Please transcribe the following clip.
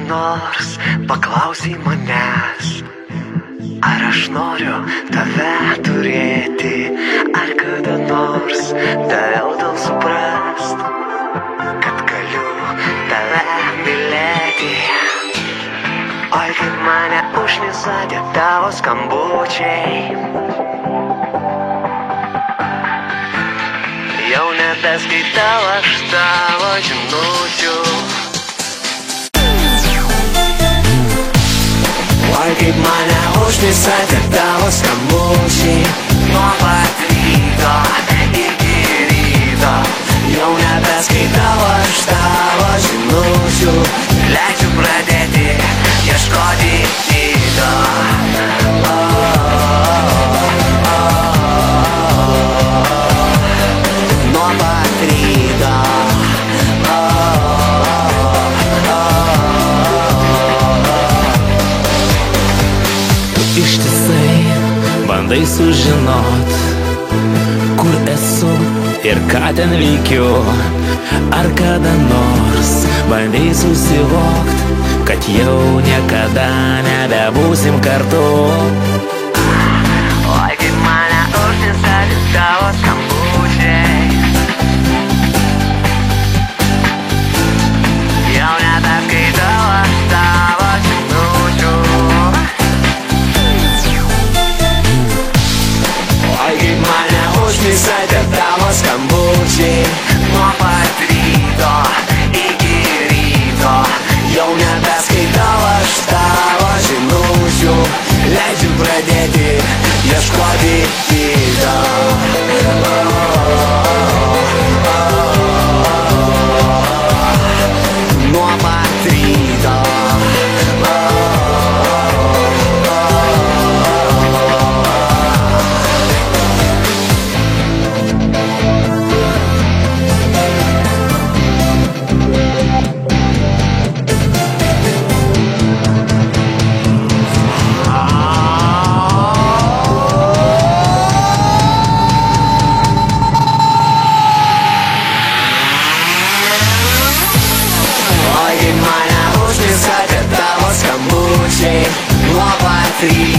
Nors paklausai manęs, ar aš noriu tave turėti, ar kada nors daviau tau suprast, kad galiu tave mylėti. Oi, kaip mane užknisa tie tavo skambučiai, jau nebeskaitau aš tavo žinučių. Oi, kaip mane užknisa tie tavo skambučiai, nuo pat ryto iki ryto, jau nebeskaitau aš tavo žinučių, leidžiu pradėti ieškoti kito. Nuo pat ryto. Ištisai bandai sužinot, kur esu ir ką ten veikiu. Ar kada nors bandai susivokt, kad jau niekada nebebūsim kartu. Oi, kaip mane užknisa tie tavo skambučiai, jau nebeskaitau aš tavo žinučių. Oi, kaip mane užknisa tie tavo skambučiai, nuo pat ryto iki ryto, jau nebeskaitau aš tavo žinučių, leidžiu pradėti ieškoti kito. Nuo pat ryto. Nuo pat ryto.